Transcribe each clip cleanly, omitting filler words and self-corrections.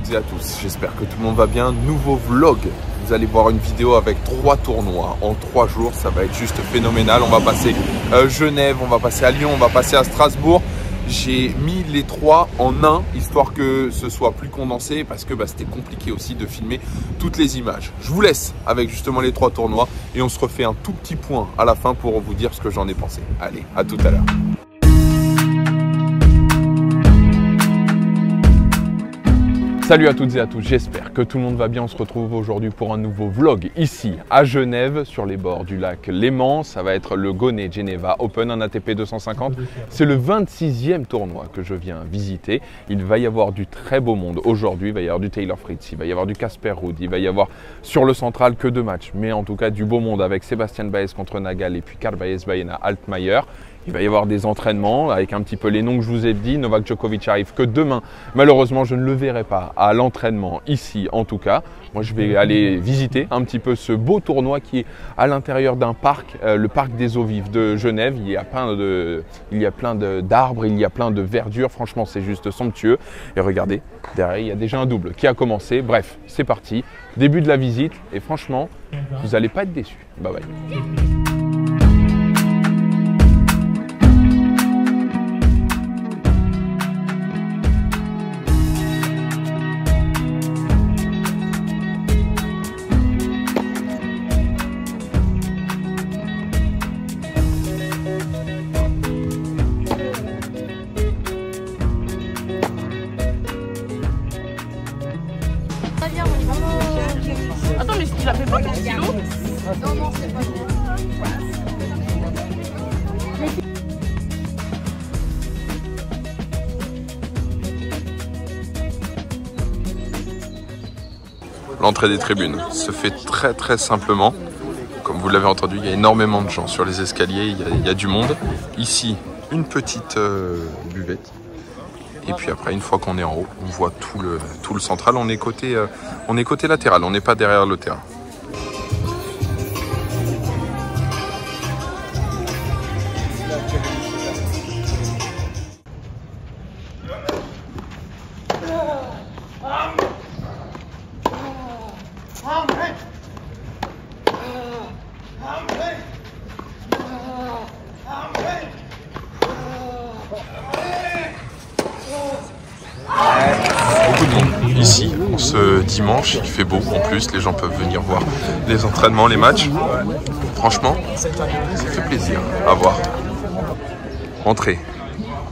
toutes et à tous, j'espère que tout le monde va bien. Nouveau vlog, vous allez voir une vidéo avec 3 tournois en 3 jours, ça va être juste phénoménal. On va passer Genève, on va passer à Lyon, on va passer à Strasbourg. J'ai mis les 3 en un, histoire que ce soit plus condensé, parce que c'était compliqué aussi de filmer toutes les images. Je vous laisse avec justement les 3 tournois et on se refait un tout petit point à la fin pour vous dire ce que j'en ai pensé. Allez, à tout à l'heure. Salut à toutes et à tous, j'espère que tout le monde va bien. On se retrouve aujourd'hui pour un nouveau vlog ici à Genève, sur les bords du lac Léman. Ça va être le Gone Geneva Open, un ATP 250. C'est le 26e tournoi que je viens visiter. Il va y avoir du très beau monde aujourd'hui. Il va y avoir du Taylor Fritz, il va y avoir du Casper Ruud, il va y avoir sur le central que 2 matchs. Mais en tout cas du beau monde avec Sébastien Baez contre Nagal et puis Carl Baez-Baena Altmaier. Il va y avoir des entraînements avec un petit peu les noms que je vous ai dit. Novak Djokovic arrive que demain. Malheureusement, je ne le verrai pas à l'entraînement ici en tout cas. Moi, je vais aller visiter un petit peu ce beau tournoi qui est à l'intérieur d'un parc, le parc des eaux vives de Genève. Il y a plein d'arbres, il y a plein de verdure. Franchement, c'est juste somptueux. Et regardez, derrière, il y a déjà un double qui a commencé. Bref, c'est parti. Début de la visite. Et franchement, vous n'allez pas être déçus. Bye bye. Attends, mais il a fait pas ton stylo? Non, non, c'est pas bon. L'entrée des tribunes se fait très simplement. Comme vous l'avez entendu, il y a énormément de gens sur les escaliers, il y a du monde. Ici, une petite buvette. Et puis après, une fois qu'on est en haut, on voit tout le central. On est côté latéral, on n'est pas derrière le terrain. Beaucoup de monde ici, ce dimanche, il fait beau en plus, les gens peuvent venir voir les entraînements, les matchs. Franchement, ça fait plaisir à voir. Entrée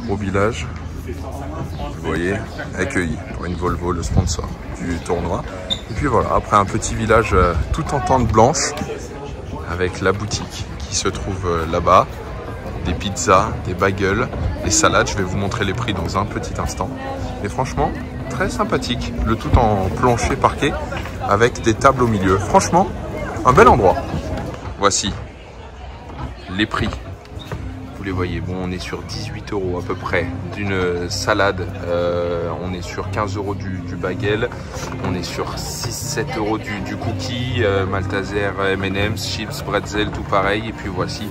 au village, vous voyez, accueilli par une Volvo, le sponsor du tournoi. Et puis voilà, après un petit village tout en tente blanche, avec la boutique qui se trouve là-bas. Des pizzas, des bagels, des salades. Je vais vous montrer les prix dans un petit instant. Mais franchement, très sympathique. Le tout en plancher parquet avec des tables au milieu. Franchement, un bel endroit. Voici les prix. Vous les voyez. Bon, on est sur 18 € à peu près d'une salade. On est sur 15 € du bagel. On est sur 6-7 € du cookie. Malteser, M&M's, chips, bretzel, tout pareil. Et puis voici.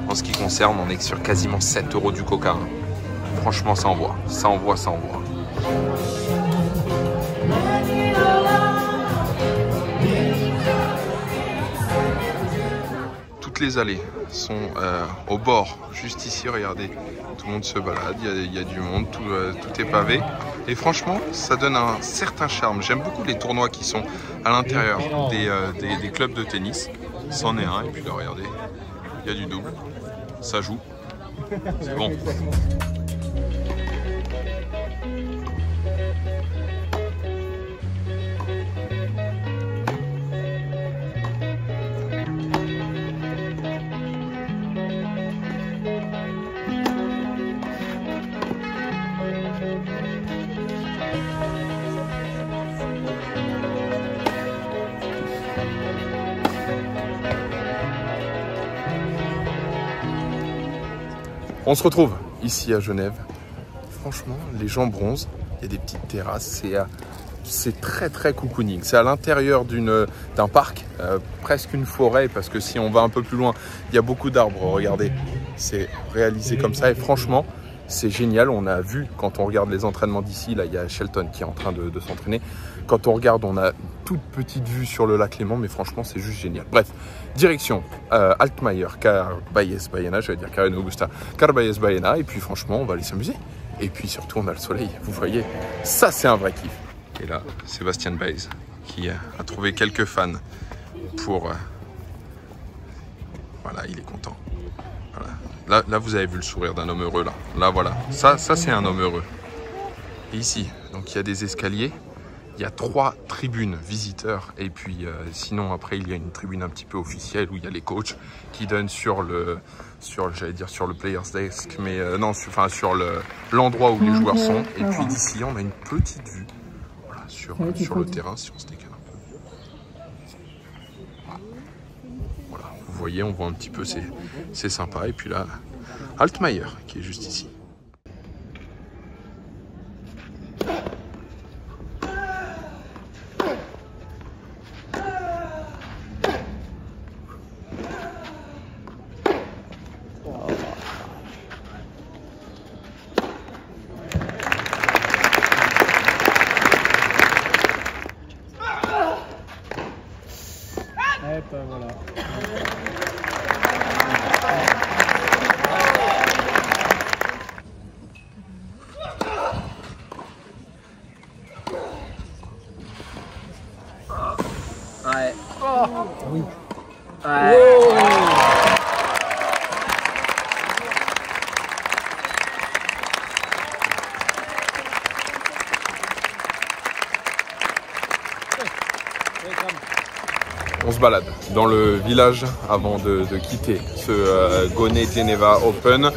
En ce qui concerne, on est sur quasiment 7 € du coca. Franchement, ça envoie. Ça envoie. Toutes les allées sont au bord, juste ici, regardez. Tout le monde se balade, il y a du monde, tout est pavé. Et franchement, ça donne un certain charme. J'aime beaucoup les tournois qui sont à l'intérieur des clubs de tennis. C'en est un, et puis là, regardez, il y a du double. Ça joue, c'est bon. On se retrouve ici à Genève. Franchement, les gens bronzent. Il y a des petites terrasses. C'est très cocooning. C'est à l'intérieur d'un parc, presque une forêt, parce que si on va un peu plus loin, il y a beaucoup d'arbres. Regardez, c'est réalisé comme ça. Et franchement, c'est génial. On a vu, quand on regarde les entraînements d'ici, là il y a Shelton qui est en train de s'entraîner. Quand on regarde, on a une toute petite vue sur le lac Léman, mais franchement c'est juste génial. Bref, direction Altmaier, Carbayes Baena, j'allais dire Carreno Augusta, Carbayes Baena, et puis franchement on va aller s'amuser. Et puis surtout on a le soleil, vous voyez, ça c'est un vrai kiff. Et là, Sébastien Baez qui a trouvé quelques fans pour... Voilà, il est content. Voilà. Là, vous avez vu le sourire d'un homme heureux, là. Là, voilà. Ça c'est un homme heureux. Et ici, donc il y a des escaliers. Il y a 3 tribunes visiteurs. Et puis, sinon, après, il y a une tribune un petit peu officielle où il y a les coachs qui donnent sur le players desk, mais non, sur l'endroit où les joueurs sont. Et puis d'ici, on a une petite vue, voilà, sur le terrain, si on se décale un peu. Voilà, vous voyez, on voit un petit peu, c'est sympa. Et puis là, Altmaier qui est juste ici. Voilà. Ouais. Oh. Oui. Ouais. Oh. On se balade dans le village avant de quitter ce Gone Geneva Open.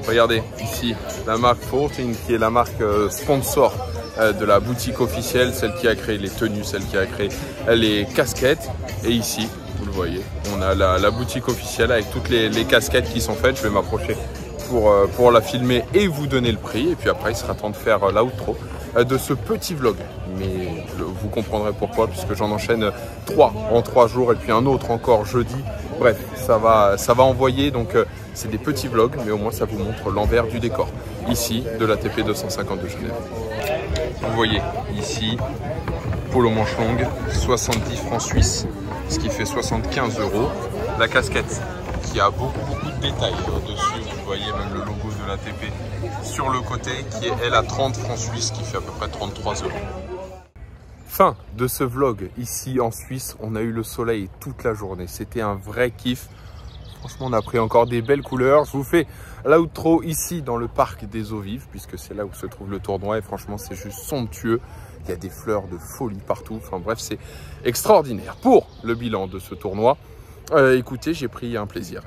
Regardez ici la marque 14 qui est la marque sponsor de la boutique officielle, celle qui a créé les tenues, celle qui a créé les casquettes. Et ici, vous le voyez, on a la boutique officielle avec toutes les casquettes qui sont faites. Je vais m'approcher pour la filmer et vous donner le prix. Et puis après, il sera temps de faire l'outro de ce petit vlog. Mais vous comprendrez pourquoi, puisque j'en enchaîne 3 en 3 jours et puis un autre encore jeudi. Bref, ça va envoyer, donc c'est des petits vlogs, mais au moins ça vous montre l'envers du décor. Ici, de l'ATP 250 de Genève. Vous voyez, ici, polo manche longue, 70 francs suisses, ce qui fait 75 €. La casquette, qui a beaucoup de détails dessus, vous voyez même le logo de l'ATP sur le côté, qui est elle à 30 francs suisses, qui fait à peu près 33 €. Fin de ce vlog ici en Suisse. On a eu le soleil toute la journée. C'était un vrai kiff. Franchement, on a pris encore des belles couleurs. Je vous fais l'outro ici dans le parc des eaux vives, puisque c'est là où se trouve le tournoi. Et franchement, c'est juste somptueux. Il y a des fleurs de folie partout. Enfin bref, c'est extraordinaire. Pour le bilan de ce tournoi, écoutez, j'ai pris un plaisir.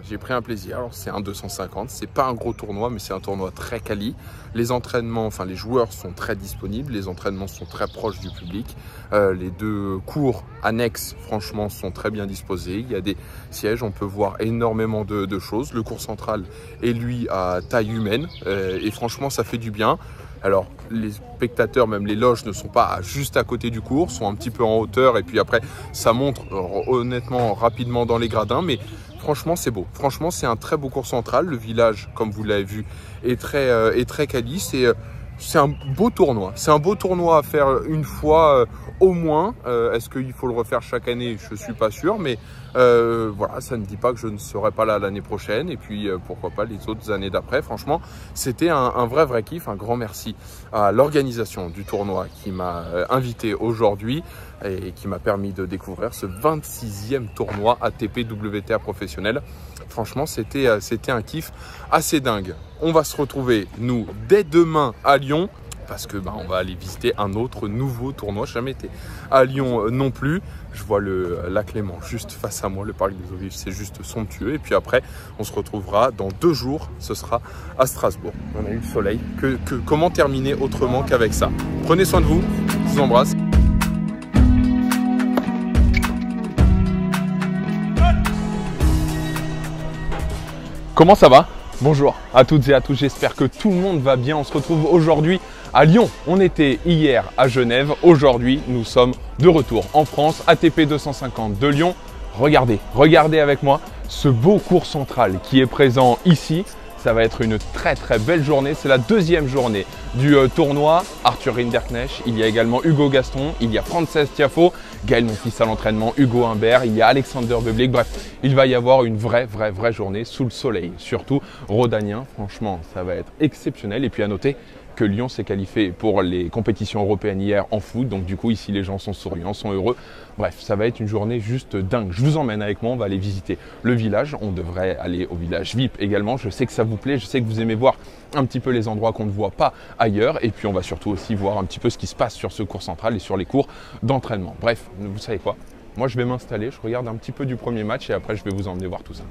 Alors c'est un 250, c'est pas un gros tournoi, mais c'est un tournoi très quali. Les entraînements, enfin les joueurs sont très disponibles, les entraînements sont très proches du public. Les 2 cours annexes, franchement, sont très bien disposés. Il y a des sièges, on peut voir énormément de choses. Le cours central est lui à taille humaine et franchement, ça fait du bien. Alors, les spectateurs, même les loges, ne sont pas juste à côté du cours, sont un petit peu en hauteur et puis après, ça monte honnêtement rapidement dans les gradins, mais franchement, c'est beau. Franchement, c'est un très beau cours central. Le village, comme vous l'avez vu, est très quali. C'est un beau tournoi. C'est un beau tournoi à faire une fois au moins. Est-ce qu'il faut le refaire chaque année? Je ne suis pas sûr, mais voilà, ça ne dit pas que je ne serai pas là l'année prochaine. Et puis, pourquoi pas les autres années d'après. Franchement, c'était un vrai kiff. Un grand merci à l'organisation du tournoi qui m'a invité aujourd'hui et qui m'a permis de découvrir ce 26e tournoi ATP WTA professionnel. Franchement, c'était un kiff assez dingue. On va se retrouver, nous, dès demain à Lyon, parce que on va aller visiter un autre nouveau tournoi. Je n'ai jamais été à Lyon non plus. Je vois le lac Léman juste face à moi, le parc des eaux vives, c'est juste somptueux. Et puis après, on se retrouvera dans 2 jours, ce sera à Strasbourg. On a eu le soleil. Comment terminer autrement qu'avec ça? Prenez soin de vous, je vous embrasse. Comment ça va? Bonjour à toutes et à tous, j'espère que tout le monde va bien. On se retrouve aujourd'hui à Lyon. On était hier à Genève. Aujourd'hui, nous sommes de retour en France, ATP 250 de Lyon. Regardez avec moi ce beau cours central qui est présent ici. Ça va être une très très belle journée. C'est la deuxième journée du tournoi. Arthur Rinderknecht, il y a également Hugo Gaston, il y a Frances Tiafoe, Gaël Monfils à l'entraînement, Hugo Humbert, il y a Alexander Bublik. Bref, il va y avoir une vraie journée sous le soleil. Surtout rhodanien, franchement, ça va être exceptionnel. Et puis à noter que Lyon s'est qualifié pour les compétitions européennes hier en foot. Donc du coup, ici, les gens sont souriants, sont heureux. Bref, ça va être une journée juste dingue. Je vous emmène avec moi, on va aller visiter le village. On devrait aller au village VIP également. Je sais que ça vous plaît, je sais que vous aimez voir un petit peu les endroits qu'on ne voit pas ailleurs. Et puis, on va surtout aussi voir un petit peu ce qui se passe sur ce cours central et sur les cours d'entraînement. Bref, vous savez quoi? Moi, je vais m'installer, je regarde un petit peu du premier match et après, je vais vous emmener voir tout ça.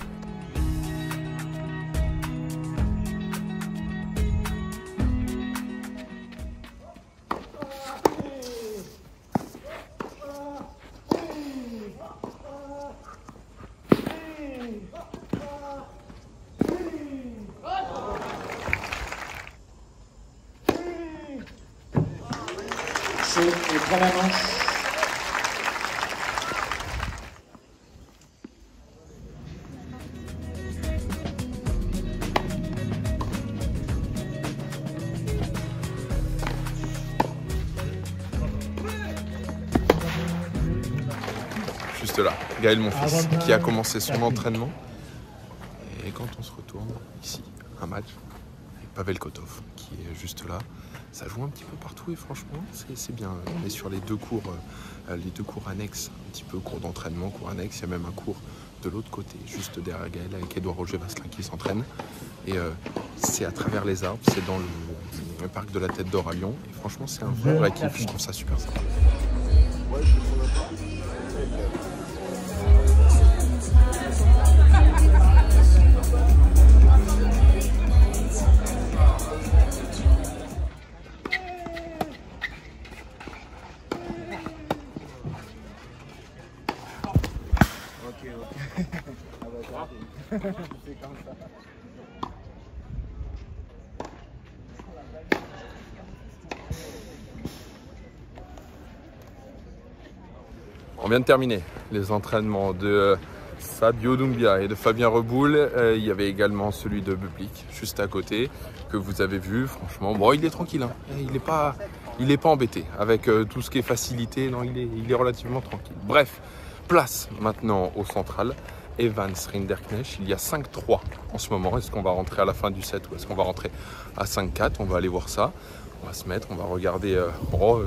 C'est le premier manche. Juste là, Gaël Monfils qui a commencé son entraînement. Et quand on se retourne ici, un match avec Pavel Kotov qui est juste là. Ça joue un petit peu partout et franchement c'est bien. On est sur les deux cours annexes, un petit peu cours d'entraînement, cours annexes. Il y a même un cours de l'autre côté, juste derrière Gaël, avec Édouard Roger Vasselin qui s'entraîne. Et c'est à travers les arbres, c'est dans le parc de la Tête d'Or à Lyon. Et franchement c'est un vrai kiff, je trouve ça super sympa. On vient de terminer les entraînements de Fabio Doumbia et de Fabien Reboul. Il y avait également celui de Bublik juste à côté que vous avez vu. Franchement, bon, il est tranquille, hein. Il est pas embêté avec tout ce qui est facilité. Non, il est relativement tranquille. Bref, place maintenant au central. Evans Rinderknecht, il y a 5-3 en ce moment. Est-ce qu'on va rentrer à la fin du set ou est-ce qu'on va rentrer à 5-4? On va aller voir ça. On va se mettre, on va regarder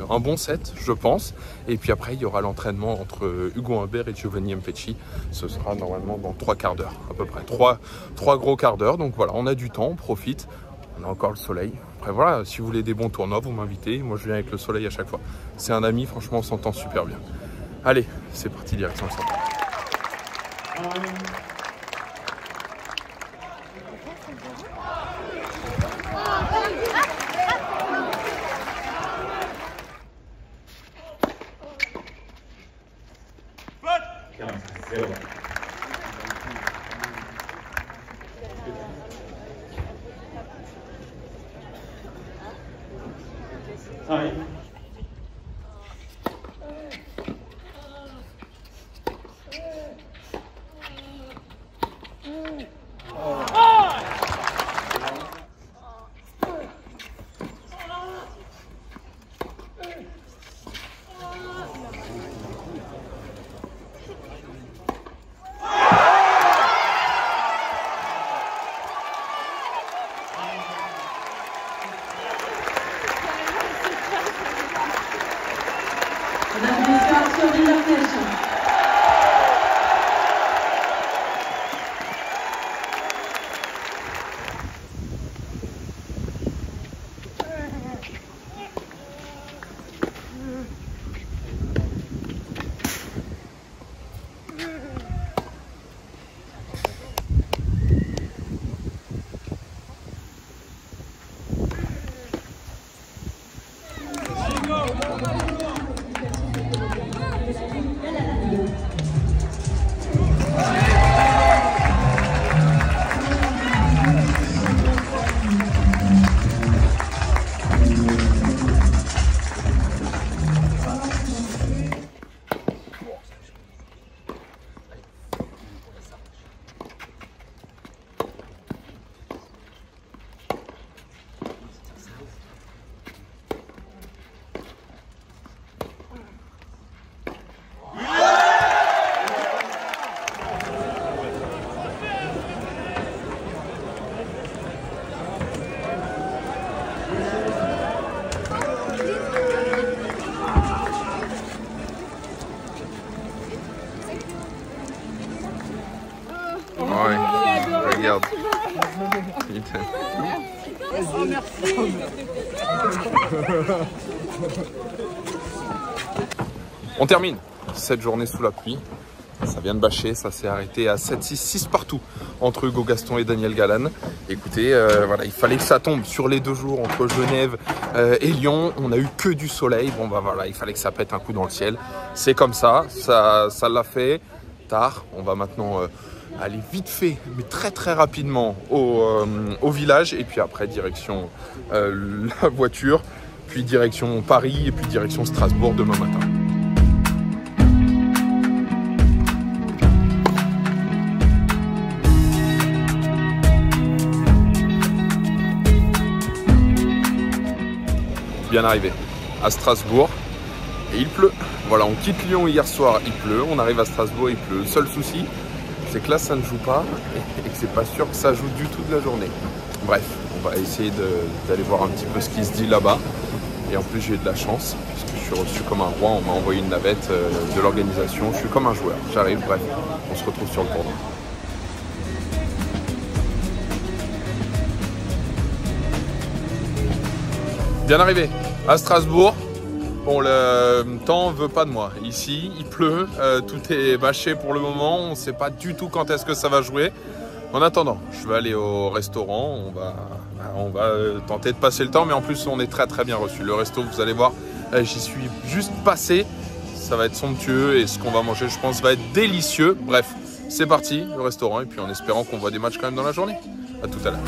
un bon set, je pense. Et puis après, il y aura l'entraînement entre Hugo Humbert et Giovanni Mpecci. Ce sera normalement dans 3 quarts d'heure, à peu près. 3 gros quarts d'heure. Donc voilà, on a du temps, on profite. On a encore le soleil. Après voilà, si vous voulez des bons tournois, vous m'invitez. Moi, je viens avec le soleil à chaque fois. C'est un ami, franchement, on s'entend super bien. Allez, c'est parti, direction le centre. capitaine. Oh, merci. On termine cette journée sous la pluie. Ça vient de bâcher, ça s'est arrêté à 7-6 partout entre Hugo Gaston et Daniel Galan. Écoutez, voilà, il fallait que ça tombe sur les 2 jours entre Genève et Lyon. On n'a eu que du soleil. Bon, bah voilà, il fallait que ça pète un coup dans le ciel. C'est comme ça l'a fait tard. On va maintenant aller vite fait, mais très très rapidement au village. Et puis après, direction la voiture, puis direction Paris et puis direction Strasbourg demain matin. Bien arrivé à Strasbourg et il pleut. Voilà, on quitte Lyon hier soir, il pleut, on arrive à Strasbourg, il pleut. Le seul souci, c'est que là ça ne joue pas et que c'est pas sûr que ça joue du tout de la journée. Bref, on va essayer d'aller voir un petit peu ce qui se dit là-bas. Et en plus j'ai de la chance, parce que je suis reçu comme un roi, on m'a envoyé une navette de l'organisation, je suis comme un joueur, j'arrive, bref, on se retrouve sur le tournoi. Bien arrivé à Strasbourg. Bon, le temps ne veut pas de moi. Ici, il pleut, tout est bâché pour le moment. On ne sait pas du tout quand est-ce que ça va jouer. En attendant, je vais aller au restaurant. On va tenter de passer le temps, mais en plus, on est très très bien reçu. Le resto, vous allez voir, j'y suis juste passé. Ça va être somptueux et ce qu'on va manger, je pense, va être délicieux. Bref, c'est parti, le restaurant. Et puis en espérant qu'on voit des matchs quand même dans la journée. À tout à l'heure.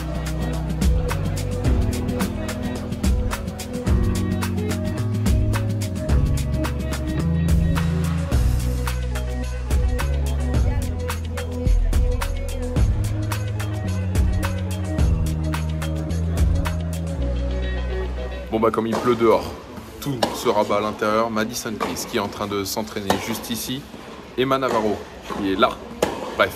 Bon bah comme il pleut dehors, tout se rabat à l'intérieur. Madison Keys qui est en train de s'entraîner juste ici. Emma Navarro qui est là. Bref,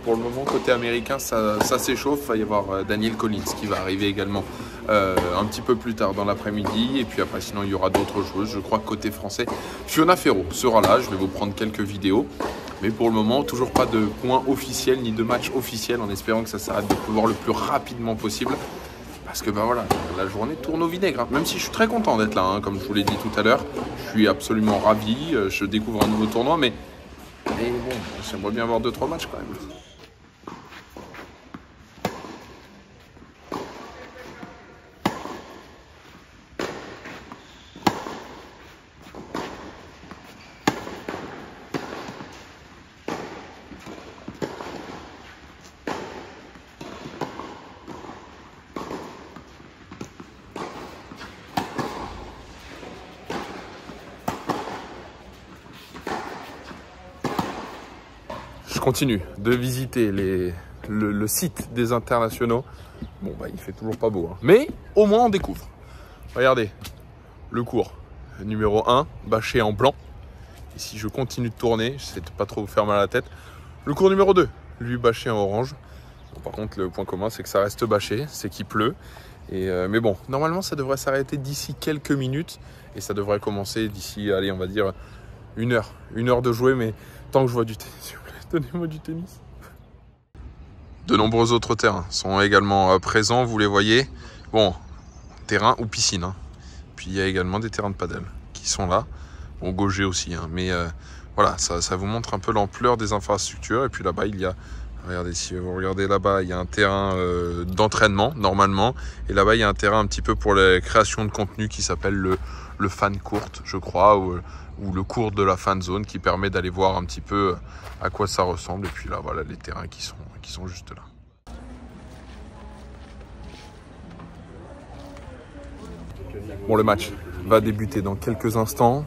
pour le moment côté américain ça s'échauffe. Il va y avoir Daniel Collins qui va arriver également un petit peu plus tard dans l'après-midi. Et puis après sinon il y aura d'autres joueuses. Je crois que côté français, Fiona Ferro sera là. Je vais vous prendre quelques vidéos. Mais pour le moment, toujours pas de points officiels ni de match officiel en espérant que ça s'arrête de pleuvoir le plus rapidement possible. Parce que ben voilà, la journée tourne au vinaigre. Même si je suis très content d'être là, hein, comme je vous l'ai dit tout à l'heure. Je suis absolument ravi. Je découvre un nouveau tournoi, mais bon, j'aimerais bien avoir 2-3 matchs quand même. Je continue de visiter le site des internationaux. Bon, bah, il fait toujours pas beau, hein. Mais au moins on découvre. Regardez, le cours numéro 1, bâché en blanc. Et si je continue de tourner, je sais pas trop vous faire mal à la tête. Le cours numéro 2, lui bâché en orange. Bon, par contre, le point commun, c'est que ça reste bâché, c'est qu'il pleut. Mais bon, normalement, ça devrait s'arrêter d'ici quelques minutes. Et ça devrait commencer d'ici, allez, on va dire, 1 heure. 1 heure de jouer, mais tant que je vois du tennis, s'il vous plaît, donnez-moi du tennis. De nombreux autres terrains sont également présents, vous les voyez. Bon, terrain ou piscine, hein. Puis il y a également des terrains de padel qui sont là. Bon, Gaugé aussi, hein. Mais voilà, ça vous montre un peu l'ampleur des infrastructures. Et puis là-bas, il y a, regardez, si vous regardez là-bas, il y a un terrain d'entraînement, normalement. Et là-bas, il y a un terrain un petit peu pour la création de contenu qui s'appelle le fan court, je crois, ou le court de la fan zone qui permet d'aller voir un petit peu à quoi ça ressemble. Et puis là, voilà les terrains qui sont juste là. Bon, le match va débuter dans quelques instants.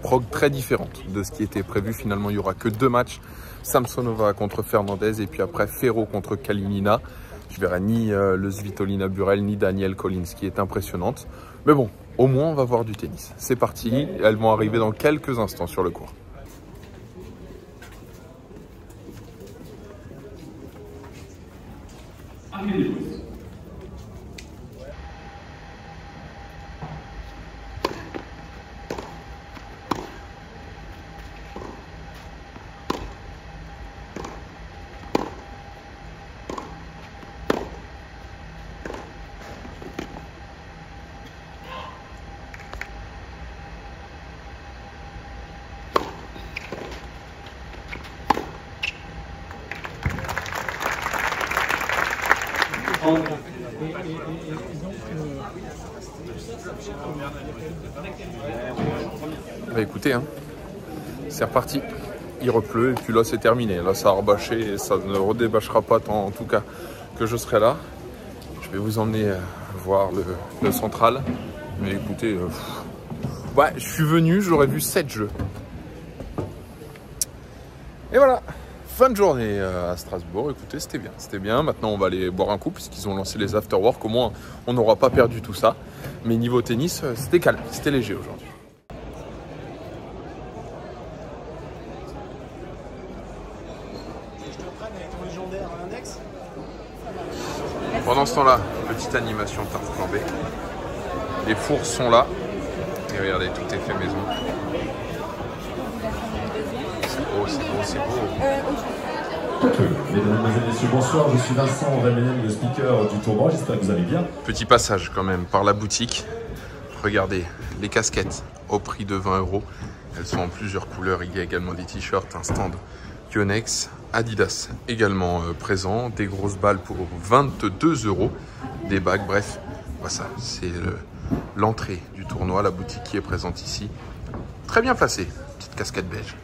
Prog très différente de ce qui était prévu. Finalement, il n'y aura que 2 matchs. Samsonova contre Fernandez et puis après Ferro contre Kalinina. Je verrai ni le Svitolina Burel ni Daniel Collins qui est impressionnante. Mais bon, au moins on va voir du tennis. C'est parti, elles vont arriver dans quelques instants sur le court. Bah écoutez, hein, c'est reparti. Il repleut et puis là c'est terminé. Là ça a rebâché et ça ne redébâchera pas tant en tout cas que je serai là. Je vais vous emmener voir le central. Mais écoutez, ouais, je suis venu, j'aurais vu 7 jeux. Et voilà, fin de journée à Strasbourg. Écoutez, c'était bien, c'était bien. Maintenant on va aller boire un coup puisqu'ils ont lancé les afterwork. Au moins on n'aura pas perdu tout ça. Mais niveau tennis, c'était calme, c'était léger aujourd'hui. Pendant ce temps-là, petite animation tarte flambée. Les fours sont là. Et regardez, tout est fait maison. C'est beau, c'est beau, c'est beau. Mesdames et messieurs, bonsoir. Je suis Vincent Reménel, le speaker du tournoi. J'espère que vous allez bien. Petit passage quand même par la boutique. Regardez, les casquettes au prix de 20 €. Elles sont en plusieurs couleurs. Il y a également des t-shirts, un stand Yonex, Adidas également présent, des grosses balles pour 22 €, des bagues, bref, voilà, c'est l'entrée du tournoi, la boutique qui est présente ici. Très bien placée, petite casquette beige.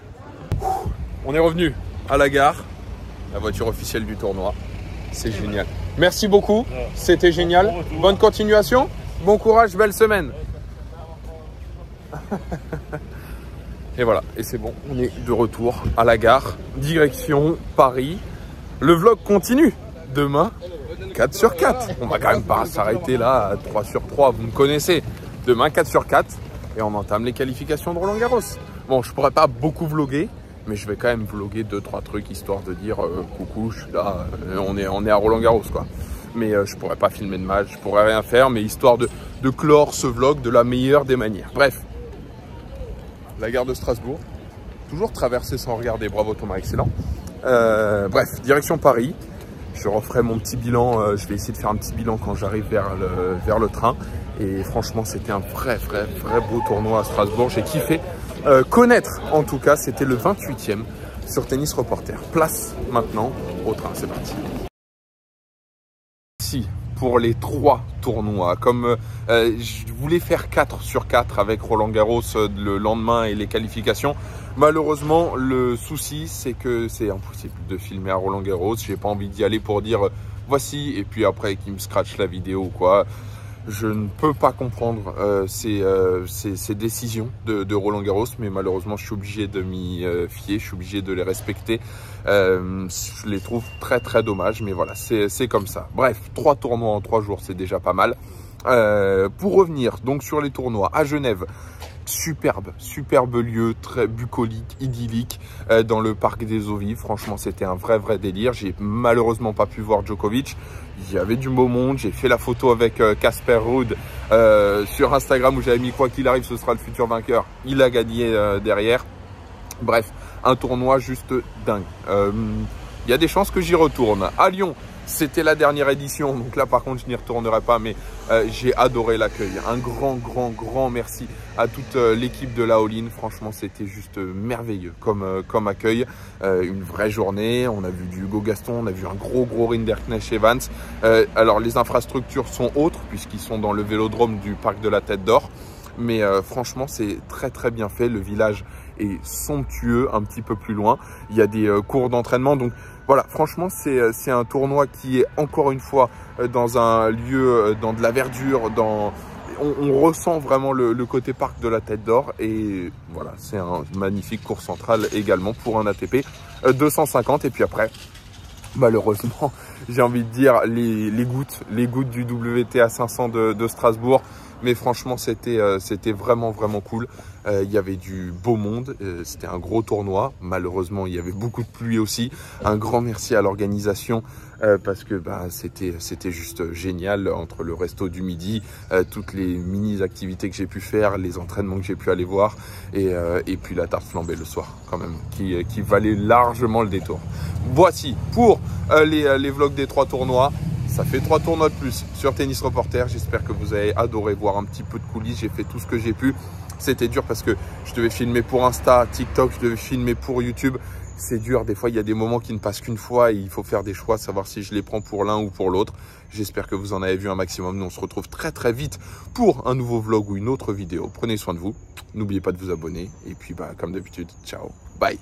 On est revenu à la gare, la voiture officielle du tournoi, c'est génial. Merci beaucoup, c'était génial, bonne continuation, bon courage, belle semaine. Et voilà, et c'est bon, on est de retour à la gare, direction Paris. Le vlog continue. Demain, 4 sur 4. On va quand même pas s'arrêter là à 3 sur 3, vous me connaissez. Demain, 4 sur 4 et on entame les qualifications de Roland-Garros. Bon, je pourrais pas beaucoup vlogger, mais je vais quand même vlogger 2-3 trucs histoire de dire coucou, je suis là, on est à Roland-Garros quoi. Mais je pourrais pas filmer de match, je pourrais rien faire, mais histoire de clore ce vlog de la meilleure des manières. Bref. La gare de Strasbourg, toujours traversée sans regarder, bravo Thomas, excellent. Bref, direction Paris, je referai mon petit bilan, je vais essayer de faire un petit bilan quand j'arrive vers le train. Et franchement, c'était un vrai beau tournoi à Strasbourg, j'ai kiffé. Connaître, en tout cas, c'était le 28e sur Tennis Reporter. Place maintenant au train, c'est parti. Ici, pour les 3 tournois, comme je voulais faire 4 sur 4 avec Roland Garros le lendemain et les qualifications, malheureusement le souci c'est que c'est impossible de filmer à Roland Garros. J'ai pas envie d'y aller pour dire voici et puis après qu'ils me scratchent la vidéo ou quoi. Je ne peux pas comprendre ces décisions de Roland Garros, mais malheureusement je suis obligé de m'y fier, je suis obligé de les respecter. Je les trouve très dommages, mais voilà, c'est comme ça. Bref, 3 tournois en 3 jours, c'est déjà pas mal. Pour revenir donc sur les tournois à Genève, superbe lieu, très bucolique, idyllique, dans le parc des Eaux Vives. Franchement, c'était un vrai délire. J'ai malheureusement pas pu voir Djokovic. Il y avait du beau monde. J'ai fait la photo avec Casper Ruud sur Instagram où j'avais mis quoi qu'il arrive, ce sera le futur vainqueur. Il a gagné derrière. Bref, un tournoi juste dingue. Il y a des chances que j'y retourne. À Lyon, c'était la dernière édition, donc là par contre je n'y retournerai pas, mais j'ai adoré l'accueil. Un grand merci à toute l'équipe de la All-In. Franchement, c'était juste merveilleux comme accueil. Une vraie journée, on a vu du Hugo Gaston, on a vu un gros Rinderknecht Evans. Alors les infrastructures sont autres puisqu'ils sont dans le vélodrome du parc de la Tête d'Or. Mais franchement, c'est très bien fait. Le village est somptueux, un petit peu plus loin. Il y a des cours d'entraînement. Donc voilà, franchement, c'est un tournoi qui est encore une fois dans un lieu, dans de la verdure, on ressent vraiment le côté parc de la Tête d'Or. Et voilà, c'est un magnifique cours central également pour un ATP 250. Et puis après, malheureusement, j'ai envie de dire les gouttes du WTA 500 de Strasbourg. Mais franchement, c'était vraiment cool. Il y avait du beau monde. C'était un gros tournoi. Malheureusement, il y avait beaucoup de pluie aussi. Un grand merci à l'organisation parce que c'était juste génial entre le resto du midi, toutes les mini-activités que j'ai pu faire, les entraînements que j'ai pu aller voir et puis la tarte flambée le soir quand même qui valait largement le détour. Voici pour les vlogs des 3 tournois. Ça fait 3 tournois de plus sur Tennis Reporter. J'espère que vous avez adoré voir un petit peu de coulisses. J'ai fait tout ce que j'ai pu. C'était dur parce que je devais filmer pour Insta, TikTok, je devais filmer pour YouTube. c'est dur. Des fois, il y a des moments qui ne passent qu'une fois et il faut faire des choix, savoir si je les prends pour l'un ou pour l'autre. J'espère que vous en avez vu un maximum. Nous, on se retrouve très très vite pour un nouveau vlog ou une autre vidéo. Prenez soin de vous. N'oubliez pas de vous abonner. Et puis, comme d'habitude, ciao. Bye.